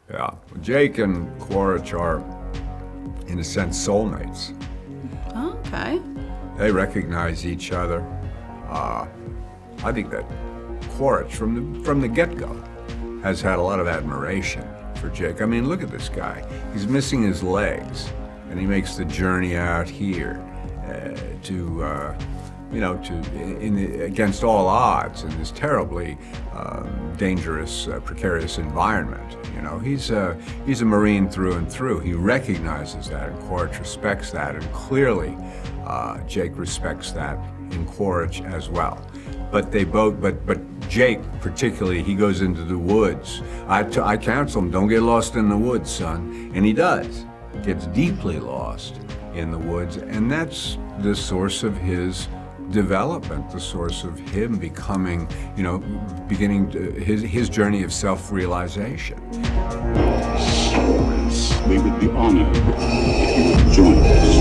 Yeah, Jake and Quaritch are, in a sense, soulmates. Oh, okay. They recognize each other. I think that Quaritch, from the get-go, has had a lot of admiration for Jake. I mean, look at this guy. He's missing his legs, and he makes the journey out here against all odds in this terribly dangerous, precarious environment. You know, he's a Marine through and through. He recognizes that, and Quaritch respects that, and clearly Jake respects that in Quaritch as well. But Jake particularly, he goes into the woods. I counsel him, don't get lost in the woods, son, and he does. Gets deeply lost in the woods, and that's the source of his development, the source of him becoming, beginning his journey of self-realization. We would be honored if you would join us.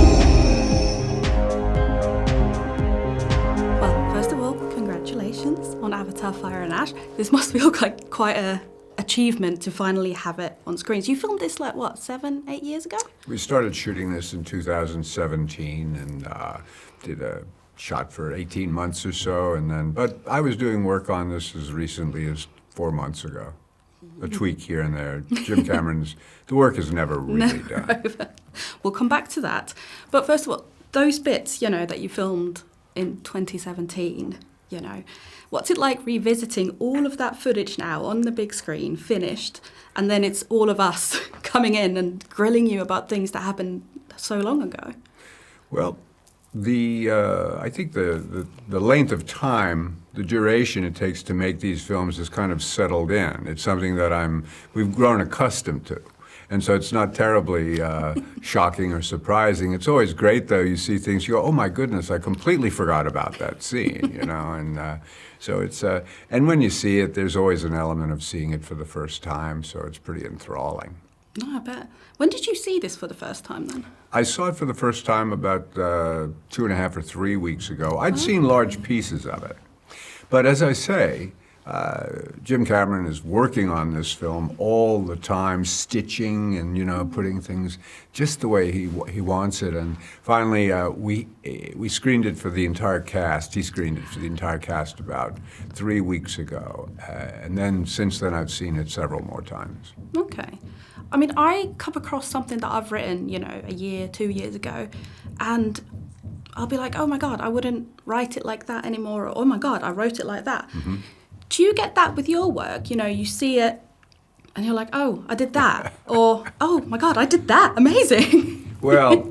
Well, first of all, congratulations on Avatar: Fire and Ash. This must feel like quite a achievement to finally have it on screens. You filmed this like, what, 7, 8 years ago? We started shooting this in 2017 and did a shot for 18 months or so, but I was doing work on this as recently as 4 months ago. A tweak here and there. Jim Cameron's, the work is never really done. Over. We'll come back to that. But first of all, those bits, that you filmed in 2017, what's it like revisiting all of that footage now on the big screen, finished, and then it's all of us coming in and grilling you about things that happened so long ago? Well, I think the length of time, the duration it takes to make these films has kind of settled in. It's something that we've grown accustomed to. And so it's not terribly shocking or surprising. It's always great, though. You see things, you go, oh my goodness, I completely forgot about that scene, and so it's, and when you see it, there's always an element of seeing it for the first time, so it's pretty enthralling. No, I bet. When did you see this for the first time, then? I saw it for the first time about 2.5 or 3 weeks ago. I'd seen large pieces of it. But as I say, Jim Cameron is working on this film all the time, stitching and, putting things just the way he wants it. And finally, we screened it for the entire cast. He screened it for the entire cast about 3 weeks ago. And then since then, I've seen it several more times. Okay. I mean, I come across something that I've written, a year, 2 years ago, and I'll be like, oh my God, I wouldn't write it like that anymore, or oh my God, I wrote it like that. Mm-hmm. Do you get that with your work? You see it and you're like, oh, I did that. Or, oh my God, I did that. Amazing. Well,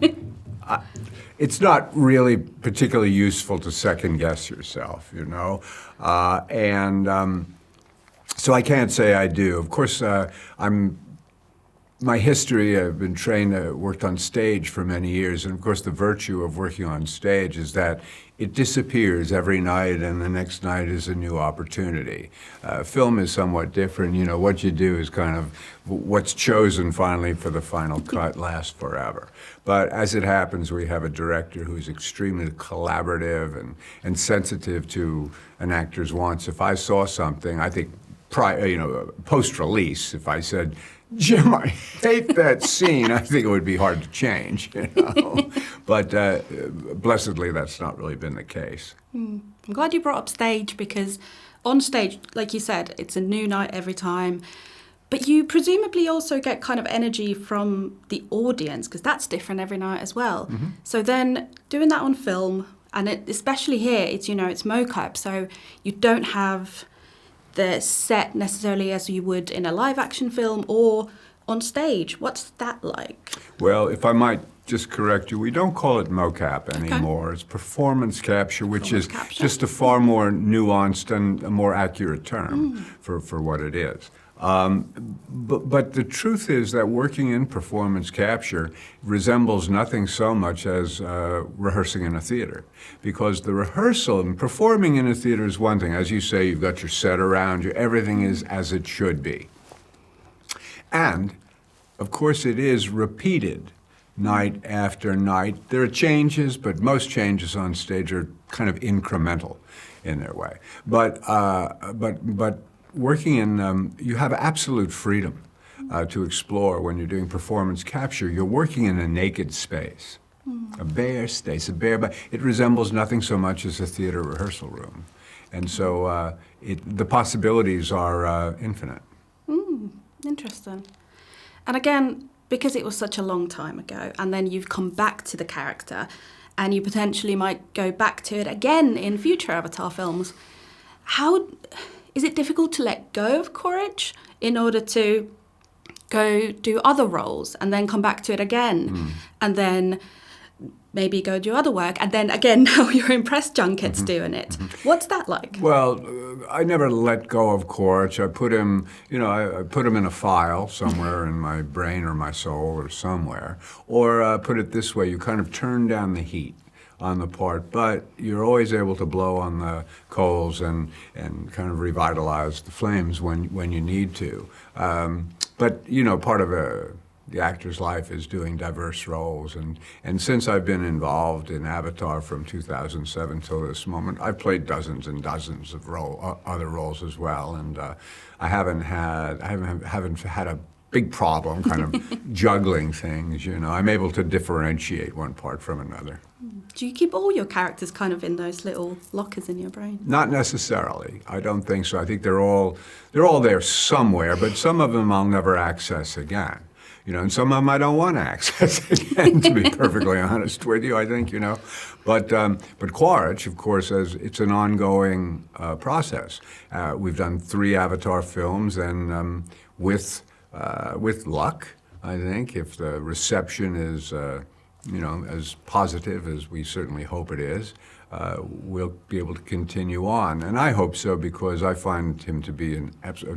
it's not really particularly useful to second guess yourself, so I can't say I do. Of course, my history, I've been trained, worked on stage for many years, and of course the virtue of working on stage is that it disappears every night and the next night is a new opportunity. Film is somewhat different. What you do is kind of what's chosen finally for the final cut lasts forever. But as it happens, we have a director who's extremely collaborative and sensitive to an actor's wants. If I saw something, I think, post-release, if I said, Jim, I hate that scene, I think it would be hard to change, But blessedly, that's not really been the case. I'm glad you brought up stage, because on stage, like you said, it's a new night every time. But you presumably also get kind of energy from the audience, because that's different every night as well. Mm-hmm. So then doing that on film, and especially here, it's, it's mocap, so you don't have the set necessarily as you would in a live action film or on stage. What's that like? Well, if I might just correct you, we don't call it mocap anymore. Okay. It's performance capture, which is just a far more nuanced and a more accurate term for what it is. But the truth is that working in performance capture resembles nothing so much as rehearsing in a theater. Because the rehearsal and performing in a theater is one thing. As you say, you've got your set around you. Everything is as it should be. And, of course, it is repeated night after night. There are changes, but most changes on stage are kind of incremental in their way. But working in, you have absolute freedom. to explore when you're doing performance capture. You're working in a naked space, a bare space, it resembles nothing so much as a theater rehearsal room. And so the possibilities are infinite. Interesting. And again, because it was such a long time ago, and then you've come back to the character, and you potentially might go back to it again in future Avatar films, how is it difficult to let go of Courage in order to go do other roles and then come back to it again, and then maybe go do other work, and then again now you're in press junkets doing it? What's that like? Well, I never let go of Courage. I put him, I put him in a file somewhere in my brain or my soul or somewhere. Or put it this way, you kind of turn down the heat on the part, but you're always able to blow on the coals and kind of revitalize the flames when you need to. But, part of the actor's life is doing diverse roles, and since I've been involved in Avatar from 2007 till this moment, I've played dozens and dozens of other roles as well, and I haven't had a big problem kind of juggling things. I'm able to differentiate one part from another. Do you keep all your characters kind of in those little lockers in your brain? Not necessarily. I don't think so. I think they're all there somewhere, but some of them I'll never access again. And some of them I don't want to access again, to be perfectly honest with you, I think, But Quaritch, of course, it's an ongoing process. We've done 3 Avatar films, and with luck, I think, if the reception is, as positive as we certainly hope it is, we'll be able to continue on. And I hope so, because I find him to be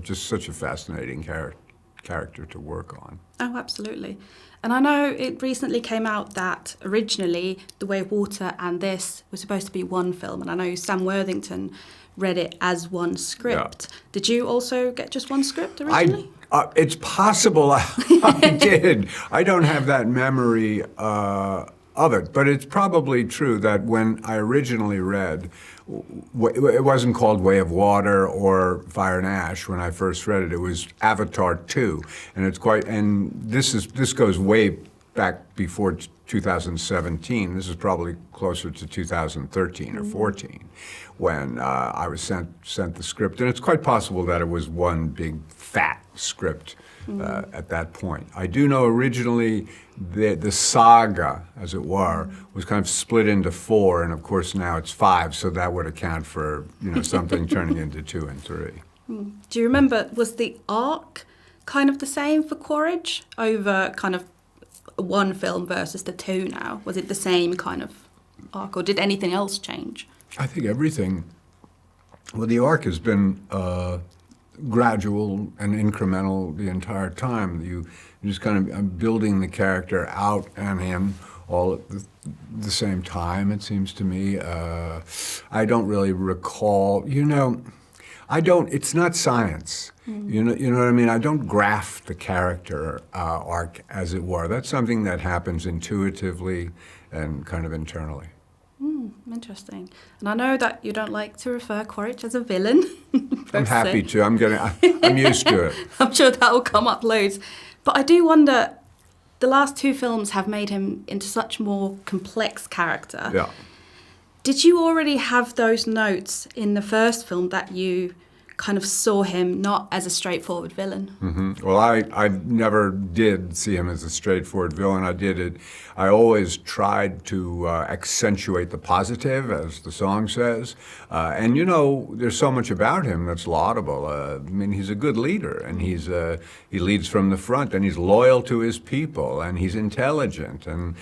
just such a fascinating character to work on. Oh, absolutely. And I know it recently came out that originally The Way of Water and this was supposed to be one film, and I know Sam Worthington read it as one script. Yeah. Did you also get just one script originally? It's possible I did. I don't have that memory of it, but it's probably true that when I originally read, it wasn't called Way of Water or Fire and Ash when I first read it. It was Avatar 2, and this goes way back before 2017. This is probably closer to 2013 or 14 when I was sent the script, and it's quite possible that it was one big fat script at that point. I do know originally the saga, as it were, was kind of split into 4, and of course now it's 5, so that would account for something turning into 2 and 3. Do you remember, was the arc kind of the same for Quaritch over kind of one film versus the 2 now? Was it the same kind of arc, or did anything else change? I think everything. Well, the arc has been gradual and incremental the entire time. You just kind of building the character out and in all at the same time, it seems to me. I don't really recall, it's not science. You know what I mean? I don't graft the character arc, as it were. That's something that happens intuitively and kind of internally. Interesting. And I know that you don't like to refer Quaritch as a villain. I'm happy to. I'm used to it. I'm sure that will come up loads. But I do wonder, the last 2 films have made him into such more complex character. Yeah. Did you already have those notes in the first film that you kind of saw him not as a straightforward villain? Mm-hmm. Well, I never did see him as a straightforward villain. I always tried to accentuate the positive, as the song says. And there's so much about him that's laudable. He's a good leader, and he leads from the front, and he's loyal to his people, and he's intelligent, and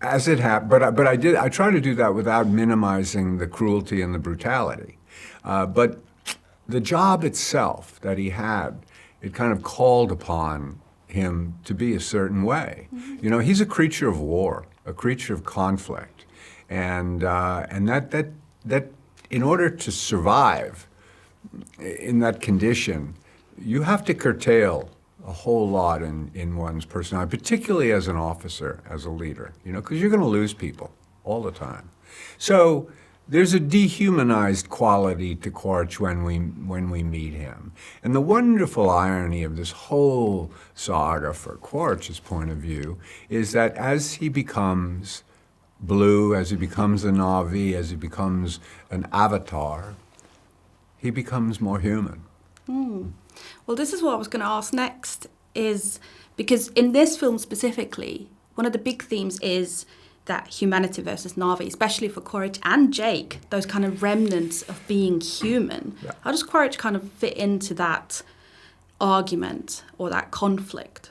as it happened. But I try to do that without minimizing the cruelty and the brutality. But the job itself that he had, it kind of called upon him to be a certain way. Mm-hmm. He's a creature of war, a creature of conflict, and that in order to survive in that condition, you have to curtail a whole lot in one's personality, particularly as an officer, as a leader. Because you're going to lose people all the time. So there's a dehumanized quality to Quaritch when we meet him. And the wonderful irony of this whole saga, for Quaritch's point of view, is that as he becomes blue, as he becomes a Na'vi, as he becomes an avatar, he becomes more human. Well, this is what I was going to ask next, is because in this film specifically, one of the big themes is that humanity versus Na'vi, especially for Quaritch and Jake, those kind of remnants of being human. Yeah. How does Quaritch kind of fit into that argument or that conflict?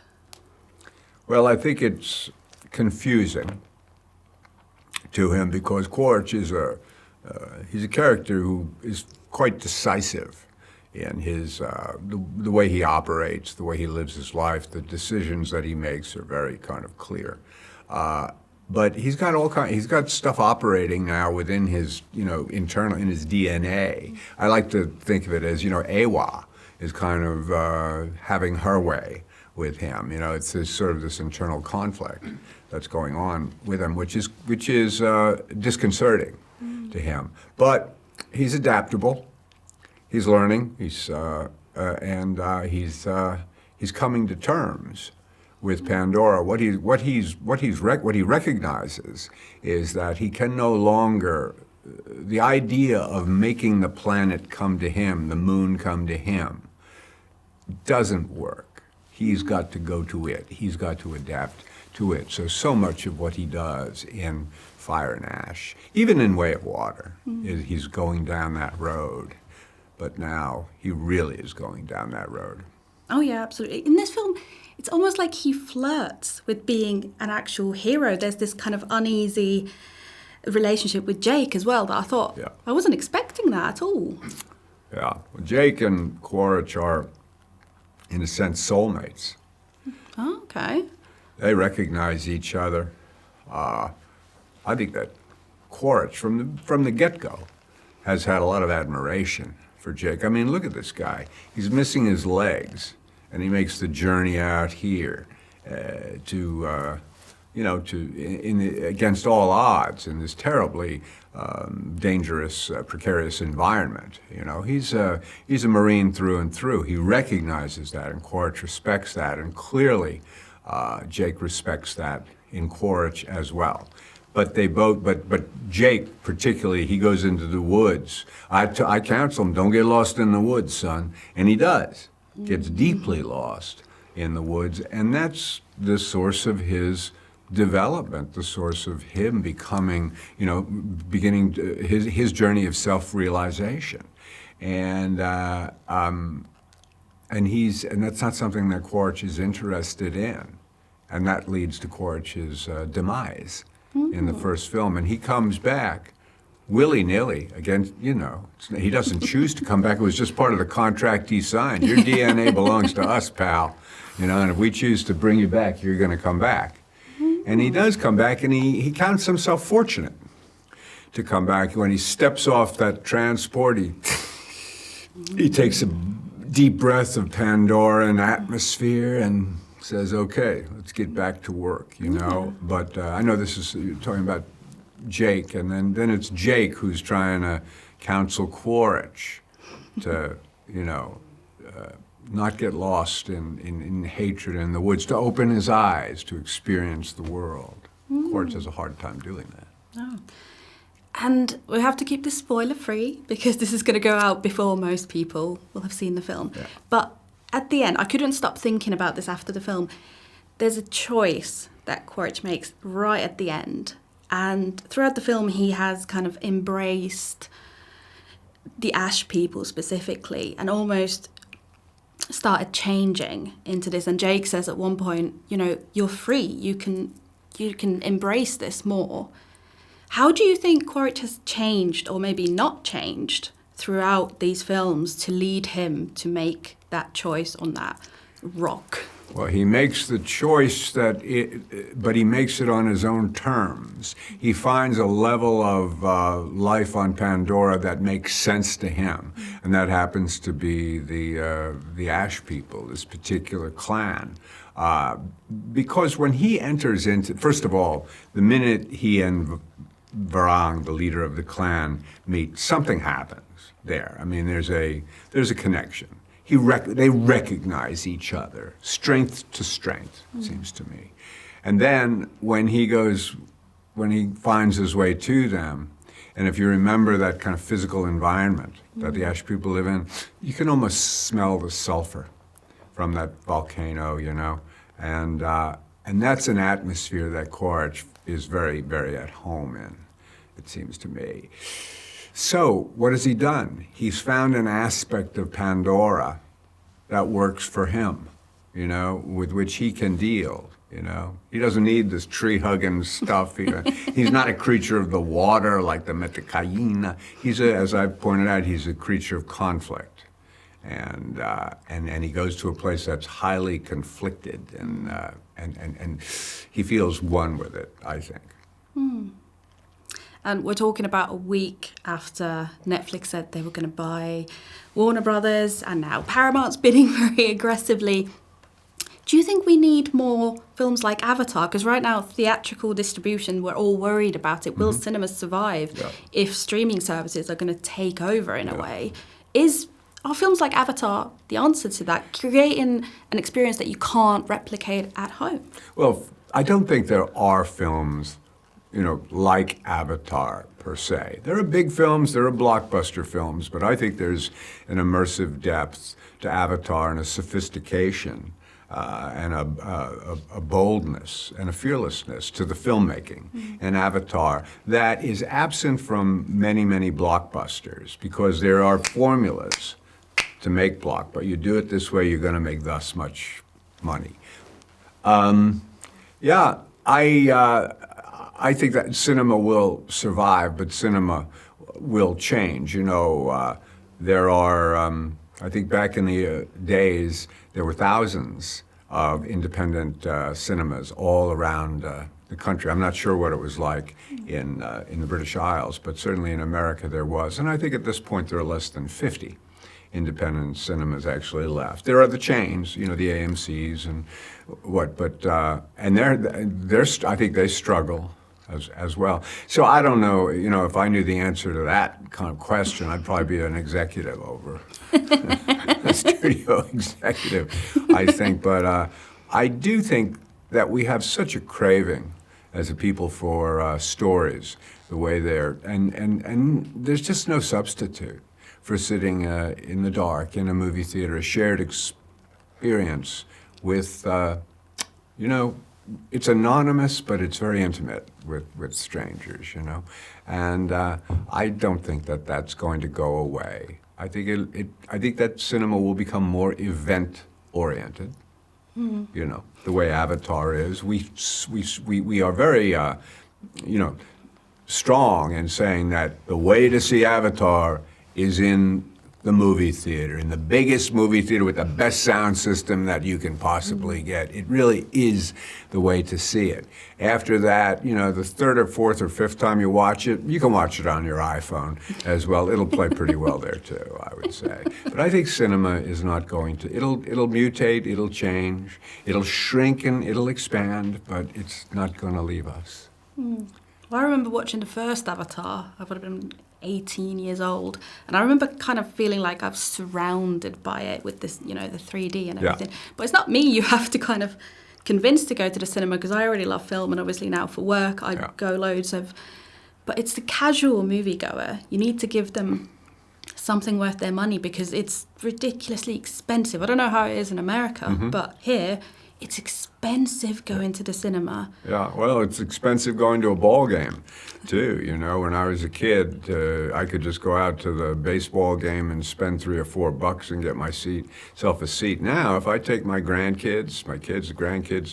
Well, I think it's confusing to him because Quaritch is he's a character who is quite decisive in his the way he operates, the way he lives his life. The decisions that he makes are very kind of clear. But he's got stuff operating now within his, internal, in his DNA. I like to think of it as, Awa is kind of having her way with him. It's sort of this internal conflict that's going on with him, which is disconcerting to him. But he's adaptable. He's learning. He's coming to terms with Pandora. What he recognizes is that he can no longer. The idea of making the planet come to him, the moon come to him, doesn't work. He's got to go to it. He's got to adapt to it. So much of what he does in Fire and Ash, even in Way of Water, is he's going down that road. But now he really is going down that road. Oh, yeah, absolutely. In this film, it's almost like he flirts with being an actual hero. There's this kind of uneasy relationship with Jake as well that I thought, I wasn't expecting that at all. Yeah. Well, Jake and Quaritch are, in a sense, soulmates. Oh, okay. They recognize each other. I think that Quaritch, from the get-go, has had a lot of admiration for Jake. I mean, look at this guy. He's missing his legs, and he makes the journey out here against all odds in this terribly dangerous, precarious environment. He's a Marine through and through. He recognizes that, and Quaritch respects that, and clearly Jake respects that in Quaritch as well. But Jake particularly, he goes into the woods. I counsel him, don't get lost in the woods, son. And he does. Gets deeply lost in the woods. And that's the source of his development, the source of him becoming, beginning his journey of self-realization. And that's not something that Quaritch is interested in. And that leads to Quaritch's demise in the first film. And he comes back willy-nilly against, he doesn't choose to come back. It was just part of the contract he signed. Your DNA belongs to us, pal. And if we choose to bring you back, you're going to come back. And he does come back, and he counts himself fortunate to come back. When he steps off that transport, he takes a deep breath of Pandora and atmosphere and says, okay, let's get back to work, But I know you're talking about Jake, and then it's Jake who's trying to counsel Quaritch to, not get lost in hatred in the woods, to open his eyes, to experience the world. Quaritch has a hard time doing that. Oh. And we have to keep this spoiler-free because this is going to go out before most people will have seen the film. Yeah. But at the end, I couldn't stop thinking about this after the film. There's a choice that Quaritch makes right at the end. And throughout the film, he has kind of embraced the Ash people specifically and almost started changing into this. And Jake says at one point, you're free. You can embrace this more. How do you think Quaritch has changed, or maybe not changed, throughout these films to lead him to make that choice on that rock? Well, he makes the choice but he makes it on his own terms. He finds a level of life on Pandora that makes sense to him, and that happens to be the Ash people, this particular clan. Because when he enters into, first of all, the minute he and Varang, the leader of the clan, meet, something happens there. I mean, there's a connection. They recognize each other, strength to strength, it seems to me. And then when he finds his way to them, and if you remember that kind of physical environment that the Ash people live in, you can almost smell the sulfur from that volcano, you know, and that's an atmosphere that Quaritch is very, very at home in, it seems to me. So what has he done? He's found an aspect of Pandora that works for him, you know, with which he can deal, you know. He doesn't need this tree-hugging stuff. He's not a creature of the water like the Metakaina. As I've pointed out, he's a creature of conflict. And he goes to a place that's highly conflicted, and he feels one with it, I think. And we're talking about a week after Netflix said they were going to buy Warner Brothers, and now Paramount's bidding very aggressively. Do you think we need more films like Avatar? Because right now, theatrical distribution, we're all worried about it. Will cinemas survive if streaming services are going to take over in a way? Are films like Avatar the answer to that, creating an experience that you can't replicate at home? Well, I don't think there are films, you know, like Avatar per se. There are big films, there are blockbuster films, but I think there's an immersive depth to Avatar and a sophistication and a boldness and a fearlessness to the filmmaking in Avatar that is absent from many, many blockbusters, because there are formulas to make blockbuster. You do it this way, you're going to make thus much money. I think that cinema will survive, but cinema will change. You know, there are, I think back in the days, there were thousands of independent cinemas all around the country. I'm not sure what it was like in the British Isles, but certainly in America there was. And I think at this point there are less than 50 independent cinemas actually left. There are the chains, you know, the AMCs and what, but, and they're I think they struggle as well. So I don't know, you know, if I knew the answer to that kind of question, I'd probably be an executive over a studio executive, I think. But I do think that we have such a craving as a people for stories, the way they're, and there's just no substitute for sitting in the dark in a movie theater, a shared experience with, you know, it's anonymous, but it's very intimate with strangers, you know. And I don't think that that's going to go away. I think that cinema will become more event-oriented, you know, the way Avatar is. We are very, you know, strong in saying that the way to see Avatar is in the movie theater, in the biggest movie theater with the best sound system that you can possibly get. It really is the way to see it. After that, you know, the third or fourth or fifth time you watch it, you can watch it on your iPhone as well. It'll play pretty well there too, I would say. But I think cinema is not going to, it'll mutate, it'll change, it'll shrink and it'll expand, but it's not going to leave us. Well, I remember watching the first Avatar. I would have been 18 years old, and I remember kind of feeling like I was surrounded by it with this, you know, the 3D and everything. Yeah. But it's not me you have to kind of convince to go to the cinema, because I already love film, and obviously now for work I go loads of, but it's the casual moviegoer. You need to give them something worth their money, because it's ridiculously expensive. I don't know how it is in America, but here it's expensive going to the cinema. Yeah, well, it's expensive going to a ball game, too. You know, when I was a kid, I could just go out to the baseball game and spend $3 or $4 and get myself a seat. Now, if I take my grandkids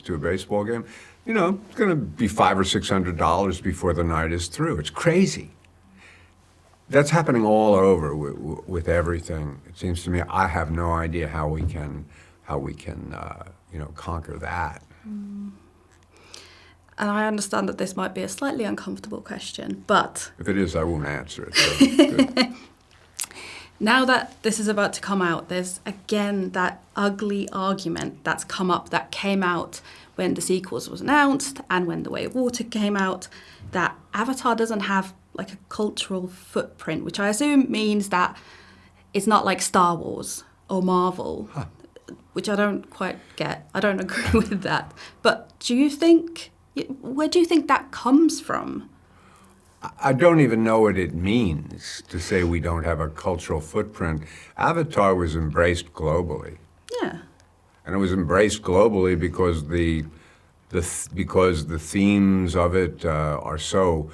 to a baseball game, you know, it's going to be $500 or $600 before the night is through. It's crazy. That's happening all over with everything. It seems to me. I have no idea how we can you know, conquer that. And I understand that this might be a slightly uncomfortable question, but... If it is, I won't answer it. So Now that this is about to come out, there's again that ugly argument that's come up that came out when the sequels was announced and when The Way of Water came out, that Avatar doesn't have like a cultural footprint, which I assume means that it's not like Star Wars or Marvel, which I don't quite get. I don't agree with that. But where do you think that comes from? I don't even know what it means to say we don't have a cultural footprint. Avatar was embraced globally. Yeah. And it was embraced globally because the themes of it are so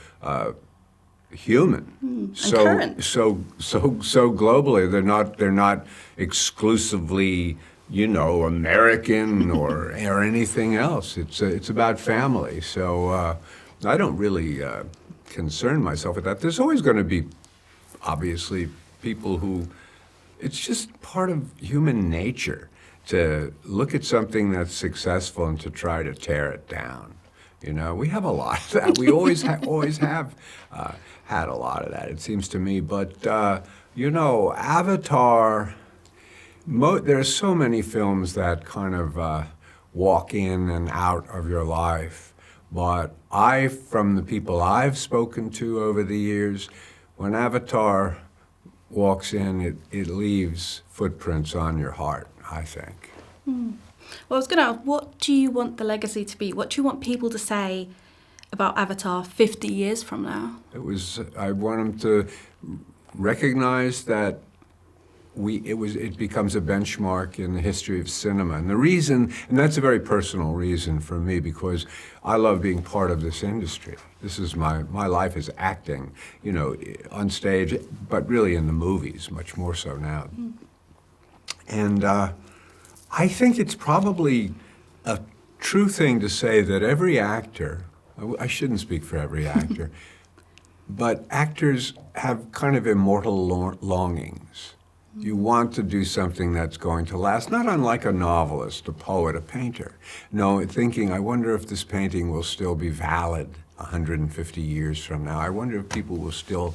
human, so current. so globally. They're not exclusively, American or anything else. It's about family. So I don't really concern myself with that. There's always going to be, obviously, people who. It's just part of human nature to look at something that's successful and to try to tear it down. We have a lot of that. We always have had a lot of that, it seems to me. But, Avatar, there are so many films that kind of walk in and out of your life. But from the people I've spoken to over the years, when Avatar walks in, it leaves footprints on your heart, I think. Well, I was going to ask, what do you want the legacy to be? What do you want people to say about Avatar 50 years from now? I want them to recognize that it becomes a benchmark in the history of cinema. And the reason, and that's a very personal reason for me, because I love being part of this industry. This is my life is acting, on stage, but really in the movies, much more so now. And I think it's probably a true thing to say that every actor, I shouldn't speak for every actor, but actors have kind of immortal longings. You want to do something that's going to last, not unlike a novelist, a poet, a painter. No, thinking, I wonder if this painting will still be valid 150 years from now. I wonder if people will still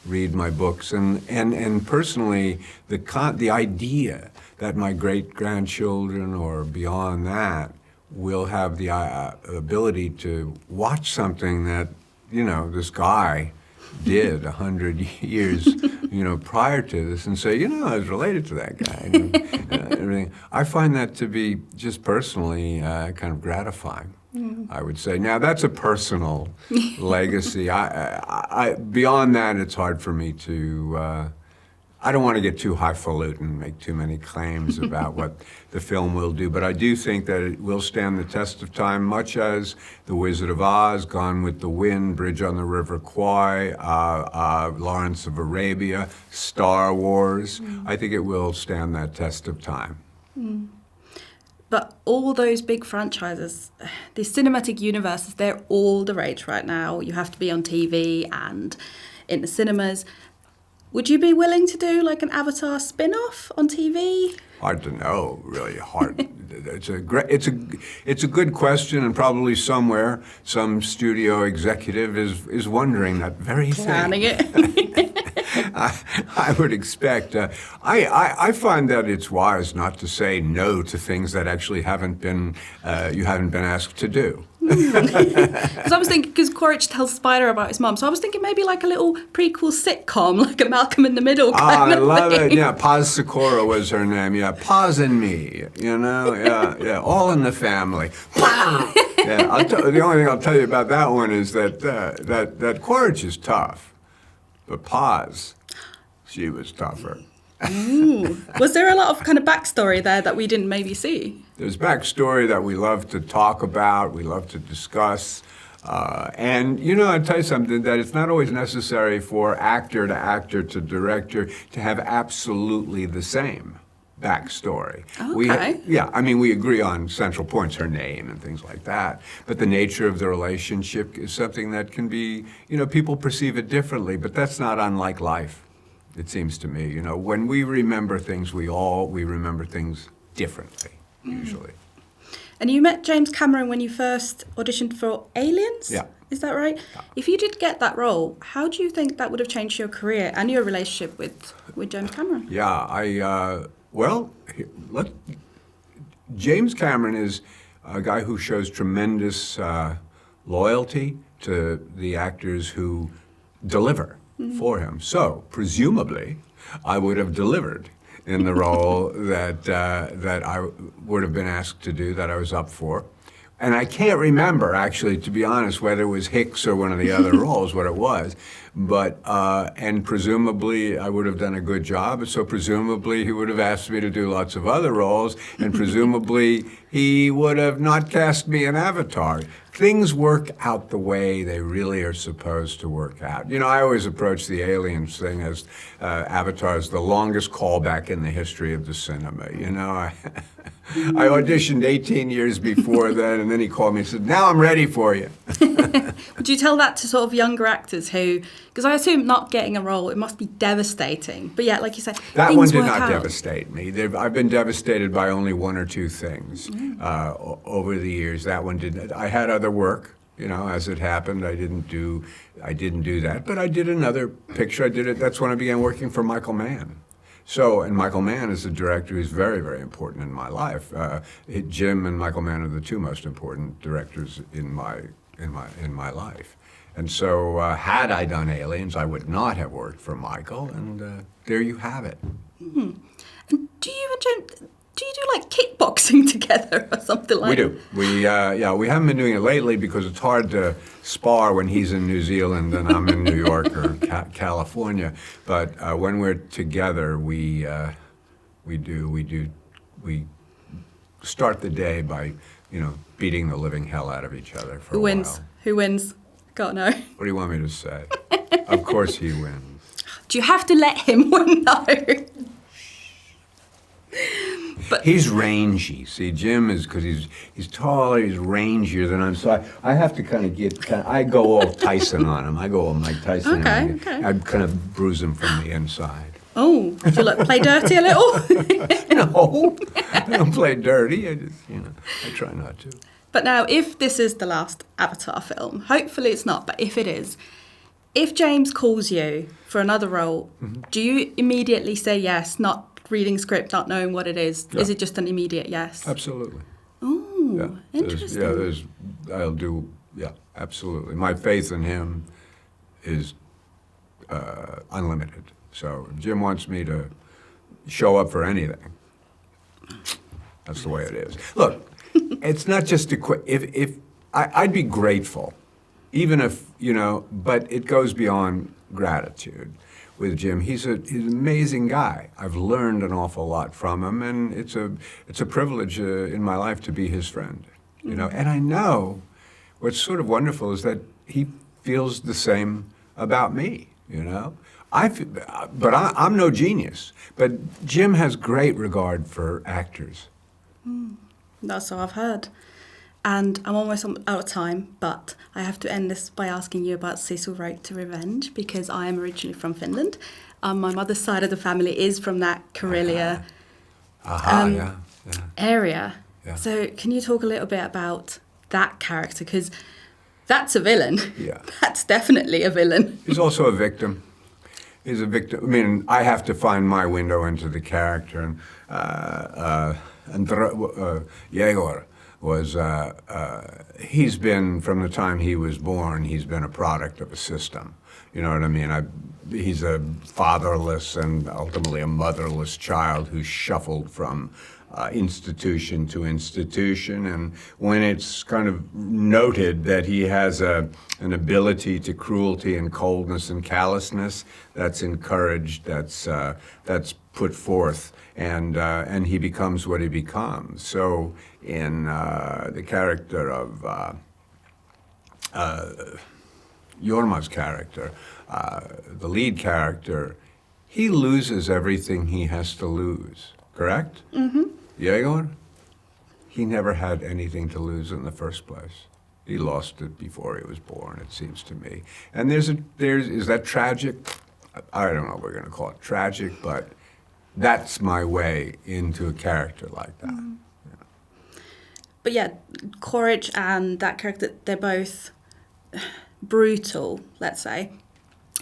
read my books. And personally, the idea that my great-grandchildren or beyond that will have the ability to watch something that, this guy did 100 years, prior to this, and say, I was related to that guy. Everything. I find that to be just personally kind of gratifying. I would say. Now that's a personal legacy. I beyond that, it's hard for me to. I don't want to get too highfalutin and make too many claims about what the film will do, but I do think that it will stand the test of time, much as The Wizard of Oz, Gone with the Wind, Bridge on the River Kwai, Lawrence of Arabia, Star Wars. I think it will stand that test of time. But all those big franchises, the cinematic universes, they're all the rage right now. You have to be on TV and in the cinemas. Would you be willing to do like an Avatar spin-off on TV? Hard to know, really hard. It's a good question, and probably somewhere some studio executive is wondering that very thing. Planning it. I would expect. I find that it's wise not to say no to things that actually you haven't been asked to do. Because I was thinking, because Quaritch tells Spider about his mum, so I was thinking maybe like a little prequel sitcom, like a Malcolm in the Middle kind of I love thing. it. Yeah, Paz Sikora was her name. Yeah, Paz and me. Yeah, all in the family. Yeah, the only thing I'll tell you about that one is that Quaritch is tough, but Paz, she was tougher. Ooh. Was there a lot of kind of backstory there that we didn't maybe see? There's backstory that we love to talk about, we love to discuss. And, I'll tell you something, that it's not always necessary for actor to director to have absolutely the same backstory. Okay. We agree on central points, her name and things like that. But the nature of the relationship is something that can be, people perceive it differently, but that's not unlike life. It seems to me, when we remember things, we remember things differently, usually. And you met James Cameron when you first auditioned for Aliens? Yeah. Is that right? Yeah. If you did get that role, how do you think that would have changed your career and your relationship with with James Cameron. Yeah, James Cameron is a guy who shows tremendous loyalty to the actors who deliver for him. So, presumably, I would have delivered in the role that I would have been asked to do, that I was up for. And I can't remember, actually, to be honest, whether it was Hicks or one of the other roles, what it was. But, and presumably I would have done a good job, so presumably he would have asked me to do lots of other roles, and presumably he would have not cast me in Avatar. Things work out the way they really are supposed to work out. You know, I always approach the aliens thing as Avatar as the longest callback in the history of the cinema. You know, I auditioned 18 years before that, and then he called me and said, "Now I'm ready for you." Would you tell that to sort of younger actors who, because I assume not getting a role, it must be devastating. But yeah, like you said, that things one did work not out. devastate me. I've been devastated by only one or two things over the years. That one didn't. I had other work, you know, as it happened. I didn't do that, but I did another picture. I did it. That's when I began working for Michael Mann. So, and Michael Mann is a director who's very, very important in my life. Jim and Michael Mann are the two most important directors in my life. And so, had I done Aliens, I would not have worked for Michael. And there you have it. Mm-hmm. And do you and Jim, do you do like kickboxing together or something like that? We do. We haven't been doing it lately because it's hard to spar when he's in New Zealand and I'm in New York or California. But when we're together, we start the day by, you know, beating the living hell out of each other for a while. Who wins? Gotta know. What do you want me to say? Of course he wins. Do you have to let him win though? But he's rangy. See, Jim is, because he's taller, he's rangier than I'm. So I have to I go all Tyson on him. I go all Mike Tyson. Okay. I kind of bruise him from the inside. Oh, do you like play dirty a little? No, I don't play dirty. I just, I try not to. But now, if this is the last Avatar film, hopefully it's not, but if it is, if James calls you for another role, do you immediately say yes, not reading script, not knowing what it is? Yeah. Is it just an immediate yes? Absolutely. Oh, interesting. Absolutely. My faith in him is unlimited. So if Jim wants me to show up for anything, that's the way it is. Look, it's not just if I'd be grateful, even if, but it goes beyond gratitude with Jim. He's an amazing guy. I've learned an awful lot from him, and it's a privilege in my life to be his friend, And I know what's sort of wonderful is that he feels the same about me, I'm no genius, but Jim has great regard for actors. That's what I've heard. And I'm almost out of time, but I have to end this by asking you about Cecil Road to Revenge, because I am originally from Finland. My mother's side of the family is from that Karelia area. Yeah. So can you talk a little bit about that character? Because that's a villain. Yeah. That's definitely a villain. He's also a victim. He's a victim. I mean, I have to find my window into the character. And Yegor was, he's been, from the time he was born, he's been a product of a system. You know what I mean? He's a fatherless and ultimately a motherless child who's shuffled from institution to institution. And when it's kind of noted that he has an ability to cruelty and coldness and callousness, that's encouraged, that's put forth, and he becomes what he becomes. So in the character of Jorma's character, the lead character, he loses everything he has to lose, correct? Mm-hmm. Yegor, he never had anything to lose in the first place. He lost it before he was born, it seems to me. And is that tragic? I don't know if we're going to call it tragic, but that's my way into a character like that. Mm. Yeah. But yeah, Quaritch and that character, they're both brutal, let's say.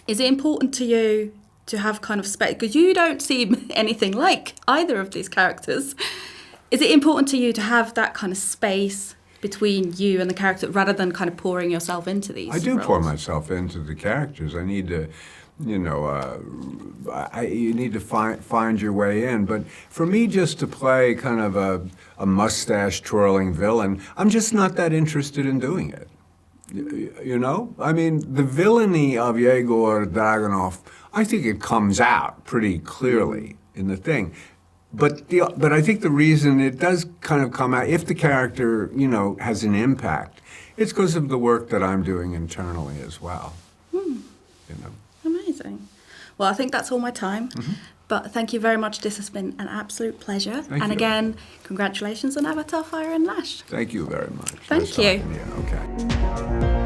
Is it important to you to have kind of space? Because you don't seem anything like either of these characters. Is it important to you to have that kind of space between you and the character rather than kind of pouring yourself into these I do roles? pour myself into the characters. I need to, you need to find your way in. But for me, just to play kind of a mustache-twirling villain, I'm just not that interested in doing it. You know? I mean, the villainy of Yegor Dragunov, I think it comes out pretty clearly in the thing. But I think the reason it does kind of come out, if the character, has an impact, it's because of the work that I'm doing internally as well. Amazing. Well, I think that's all my time. Mm-hmm. But thank you very much. This has been an absolute pleasure. Thank you. Again, congratulations on Avatar Fire and Lash. Thank you very much. Thank you. Okay.